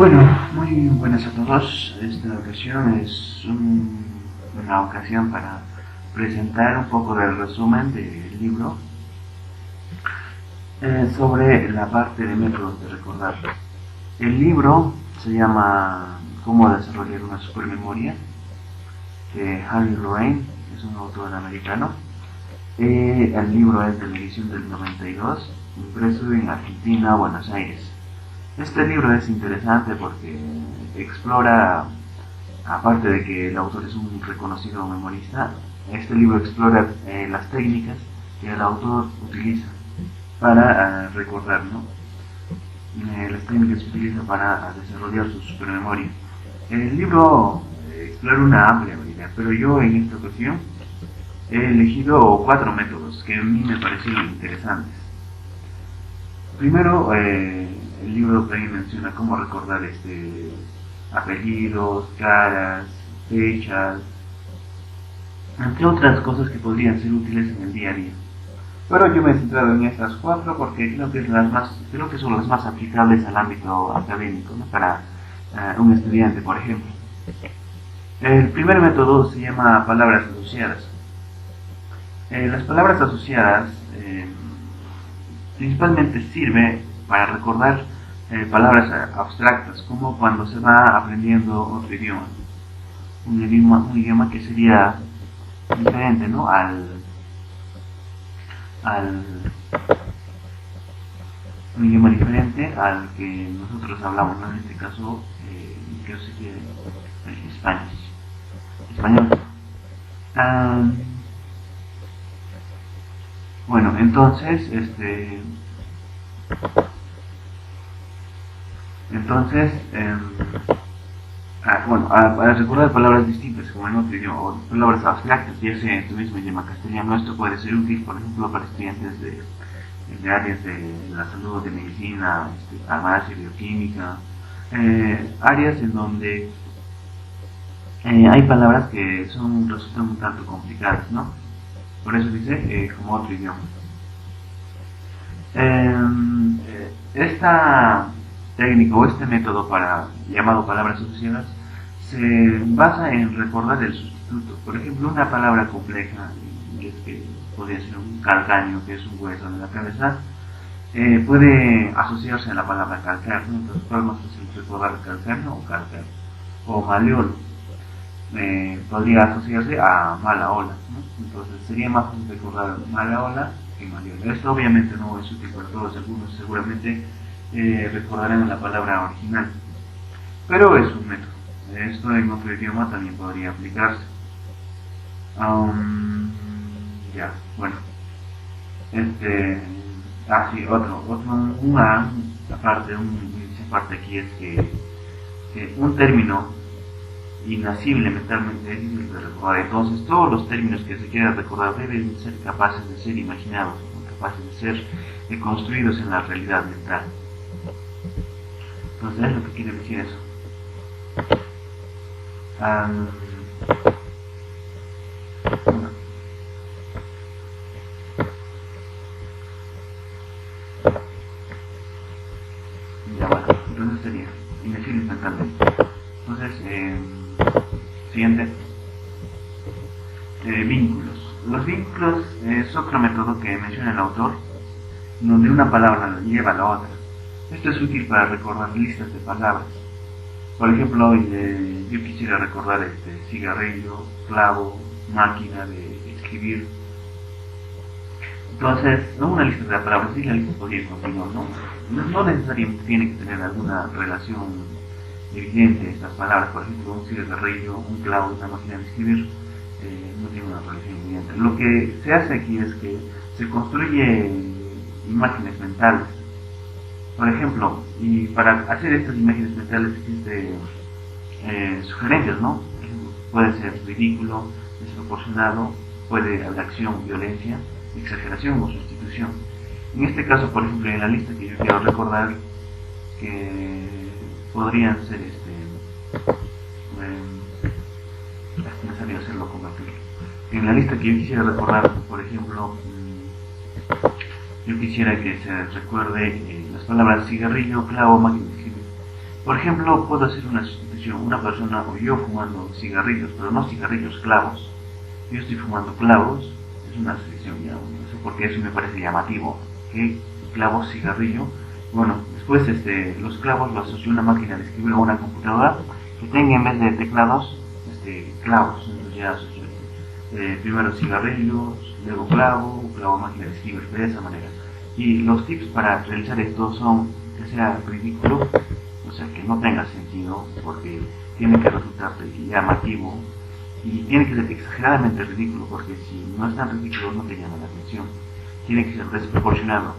Bueno, muy buenas a todos. Esta ocasión es una ocasión para presentar un poco del resumen del libro sobre la parte de métodos de recordar. El libro se llama Cómo desarrollar una supermemoria, de Harry Lorraine, que es un autor americano. El libro es de la edición del 92, impreso en Argentina, Buenos Aires. Este libro es interesante porque explora, aparte de que el autor es un reconocido memorista, este libro explora las técnicas que el autor utiliza para recordar, ¿no? Las técnicas que utiliza para desarrollar su supermemoria. El libro explora una amplia variedad, pero yo en esta ocasión he elegido 4 métodos que a mí me parecieron interesantes. Primero, el libro también menciona cómo recordar apellidos, caras, fechas, entre otras cosas que podrían ser útiles en el día a día. Pero yo me he centrado en estas 4 porque creo que son las más aplicables al ámbito académico, ¿no? Para un estudiante, por ejemplo. El primer método se llama palabras asociadas. Las palabras asociadas principalmente sirve para recordar palabras abstractas, como cuando se va aprendiendo otro idioma. Un idioma que sería diferente, ¿no? Un idioma diferente al que nosotros hablamos, ¿no? En este caso, que sería español. Bueno, entonces, para recordar palabras distintas como en otro idioma, o palabras abstractas, ya sea en tu mismo idioma castellano, esto puede ser útil, por ejemplo, para estudiantes de áreas de la salud, de medicina, farmacia, bioquímica, áreas en donde hay palabras que resultan un tanto complicadas, ¿no? Por eso dice como otro idioma. Esta técnica o este método llamado palabras asociadas se basa en recordar el sustituto. Por ejemplo, una palabra compleja, que podría ser un calcáneo, que es un hueso de la cabeza, puede asociarse a la palabra calcar, ¿no? Entonces podemos recordar calcáneo o calcar. O maleolo podría asociarse a mala ola, ¿no? Entonces sería más fácil recordar mala ola que maleolo. Esto obviamente no es útil para todos, algunos seguramente recordarán la palabra original, pero es un método. Esto en otro idioma también podría aplicarse. Bueno, parte aquí es que un término inasible mentalmente es difícil de recordar. Entonces todos los términos que se quieran recordar deben ser capaces de ser imaginados, capaces de ser construidos en la realidad mental. Entonces es lo que quiere decir eso. Entonces sería inasible mentalmente. Entonces, siguiente. Vínculos. Los vínculos es otro método que menciona el autor, donde una palabra lleva a la otra. Esto es útil para recordar listas de palabras. Por ejemplo, yo quisiera recordar cigarrillo, clavo, máquina de escribir. Entonces, no una lista de palabras, sí la lista podría continuar, ¿no? No necesariamente tiene que tener alguna relación evidente estas palabras. Por ejemplo, un cigarrillo, un clavo, una máquina de escribir, no tiene una relación evidente. Lo que se hace aquí es que se construye imágenes mentales. Por ejemplo, y para hacer estas imágenes mentales existen sugerencias, ¿no? Puede ser ridículo, desproporcionado, puede haber acción, violencia, exageración o sustitución. En este caso, por ejemplo, en la lista que yo quiero recordar, que podrían ser me salió hacerlo convertir. En la lista que yo quisiera recordar, por ejemplo, yo quisiera que se recuerde las palabras cigarrillo, clavo, máquina de escribir. Por ejemplo, puedo hacer una sustitución, una persona o yo fumando cigarrillos, pero no cigarrillos, clavos. Yo estoy fumando clavos, es una sustitución ya, no sé por qué eso me parece llamativo. ¿Okay? Clavos, cigarrillo. Bueno, después los clavos los asocio a una máquina de escribir o una computadora que tenga en vez de teclados, clavos. Entonces ya asocio primero cigarrillos, luego clavo, máquina de escribir, de esa manera. Y los tips para realizar esto son que sea ridículo, o sea, que no tenga sentido, porque tiene que resultarte llamativo y tiene que ser exageradamente ridículo, porque si no es tan ridículo no te llama la atención. Tiene que ser desproporcionado.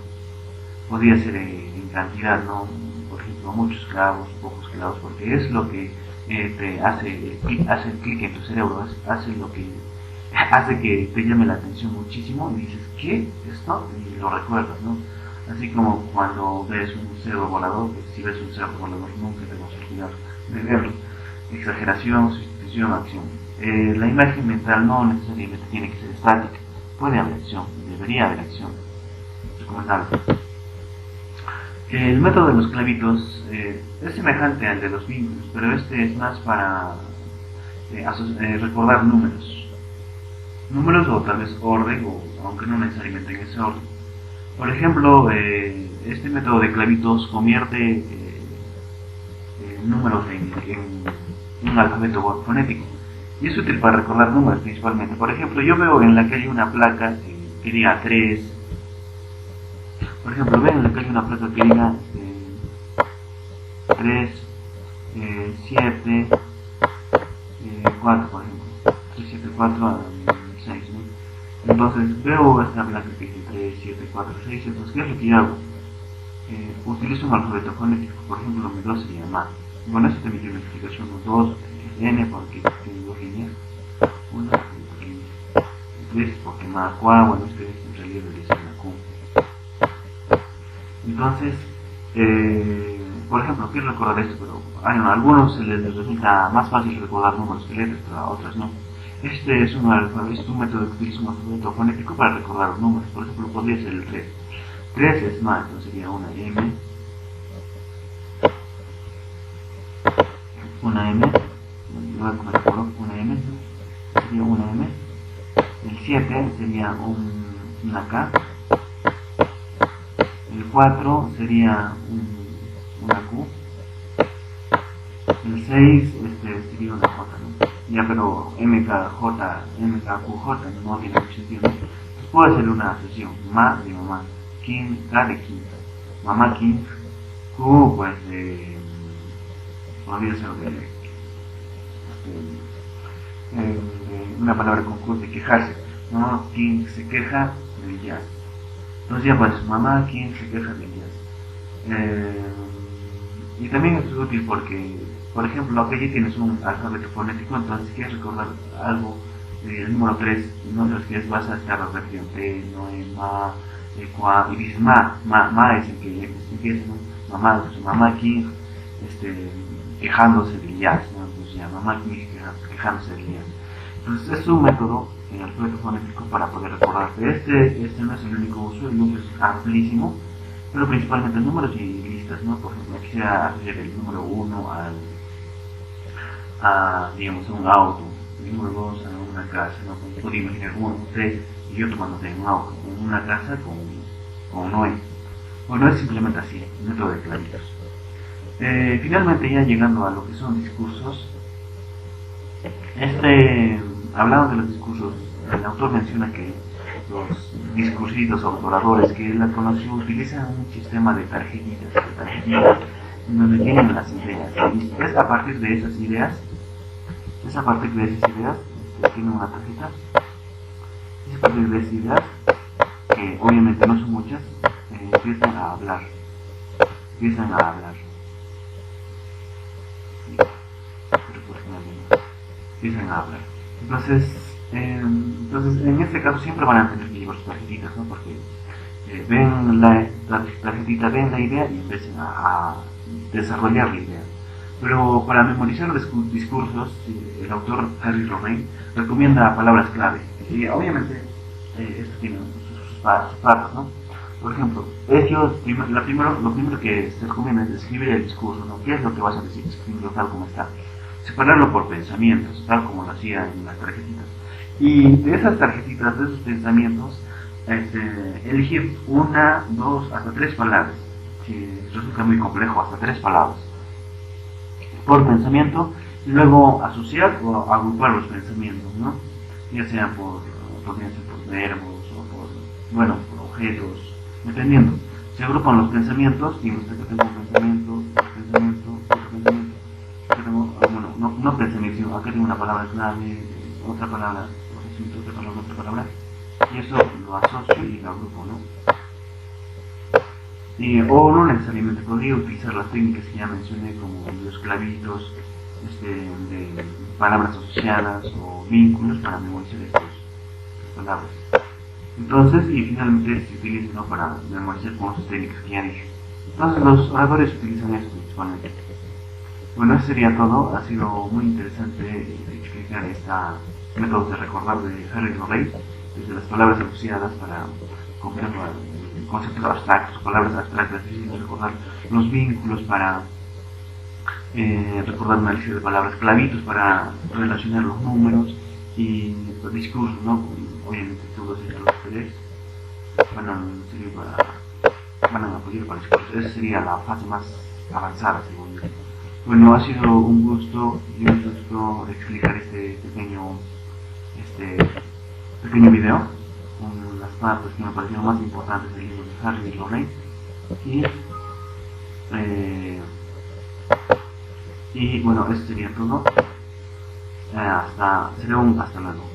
Podría ser en cantidad, ¿no? Por ejemplo, muchos clavos, pocos clavos, porque es lo que te hace el clic en tu cerebro, hace lo que hace que te llame la atención muchísimo y dices, ¿qué? ¿Esto? Y lo recuerdas, ¿no? Así como cuando ves un cerdo volador, pues si ves un cerdo volador nunca te vas a olvidar de verlo. Exageración, sustitución, acción. La imagen mental no necesariamente tiene que ser estática, puede haber acción, debería haber acción. Recomendable. El método de los clavitos es semejante al de los vínculos, pero este es más para recordar números o tal vez orden, aunque no necesariamente en ese orden. Por ejemplo, este método de clavitos convierte números en un alfabeto fonético y es útil para recordar números principalmente. Por ejemplo, yo veo en la calle una placa que diga 3. Por ejemplo, veo en la calle una placa que diga 3, 7, 4, por ejemplo. 3, 7, 4, 6, ¿no? Entonces veo esta placa que dice 3, 7, 4, 6, entonces ¿qué es lo que yo hago? Utilizo un alfabeto fonético, por ejemplo, mi 2 sería MA. Bueno, esto también tiene una explicación, 2 es N porque tiene 2 líneas, 1 tiene 2 líneas, 3 porque MA, bueno, este en realidad debería ser una Q. Entonces, por ejemplo, quiero recordar esto, pero a algunos se les resulta más fácil recordar números que letras, pero a otras no. Este es un método que utiliza un alfabeto fonético para recordar los números. Por ejemplo, podría ser el 3. 3 es más, entonces sería una M, luego me recuerdo, una M, sería una M. El 7 sería una K. El 4 sería una Q. El 6 sería una J, ¿no? Ya, pero MKQJ no tiene mucho sentido, ¿no? Entonces puede ser una asociación, ma de mamá, king, K de king, mamá king, Q pues podría ser una palabra con Q de quejarse, ¿no? King se queja del jazz. Entonces ya pues mamá king se queja del jazz. Y también es útil porque, por ejemplo, aquí tienes un alfabeto fonético, entonces si quieres recordar algo, el número 3, no sabes qué es, vas a estar repitiendo T, no, ma, cua, y dices ma es el que empieza, ¿no? Mamá, entonces mamá aquí, quejándose del jazz, ¿no? Entonces ya mamá aquí quejándose del jazz. Entonces es un método, el alfabeto fonético, para poder recordarte. Este no es el único uso, el uso es amplísimo, pero principalmente números y listas, ¿no? Por ejemplo, quisiera asociar el número 1 digamos, a un auto, el número 2 a una casa, ¿no? Podría imaginar 1, 3 y yo tomándote un auto, una casa con Noé. Bueno, es simplemente así, el método de clavitos. Finalmente, ya llegando a lo que son discursos, hablando de los discursos, el autor menciona que los discursitos o oradores que él conoció utilizan un sistema de tarjetitas en donde tienen las ideas. Y es a partir de esas ideas, tienen una tarjeta, es a partir de esas ideas, que obviamente no son muchas, empiezan a hablar. Entonces, en este caso siempre van a tener que llevar sus tarjetitas, ¿no? Porque ven la tarjetita, ven la idea y empiezan a desarrollar la idea. Pero para memorizar los discursos, el autor Harry Romain recomienda palabras clave. Y obviamente esto tiene sus pasos, ¿no? Por ejemplo, lo primero que se recomienda es escribir el discurso, ¿no? ¿Qué es lo que vas a decir? Escribirlo tal como está. Separarlo por pensamientos, tal como lo hacía en las tarjetitas. Y de esas tarjetitas, de esos pensamientos, elegir una, dos, hasta tres palabras, que resulta muy complejo, hasta tres palabras por pensamiento, y luego asociar o agrupar los pensamientos, ¿no? Ya sea podrían ser por verbos o por objetos, dependiendo. Se agrupan los pensamientos y usted que tengo un pensamiento, otro pensamiento, otro pensamiento. Acá tengo, bueno, no pensamiento, sino acá tengo una palabra clave, otra palabra, otra palabra, y eso lo asocio y lo agrupo, ¿no? O no necesariamente, podría utilizar las técnicas que ya mencioné, como los clavitos, de palabras asociadas o vínculos para memorizar estas palabras. Entonces, y finalmente se utiliza, ¿no?, para memorizar con sus técnicas que ya dije. Entonces los oradores utilizan esto principalmente. Bueno, eso sería todo. Ha sido muy interesante explicar esta método de recordar de Harry Lorey, desde las palabras asociadas para comprender conceptos abstractos o palabras abstractas, y recordar los vínculos para recordar una lista de palabras, clavitos para relacionar los números y los discursos, ¿no? Obviamente todos estos tres van a servir van a apoyar para el discurso. Esa sería la fase más avanzada, según yo. Bueno, ha sido un gusto explicar este pequeño video con las partes que me parecieron más importantes del libro de Harry Lorey. Y, y bueno, eso sería todo. Hasta luego.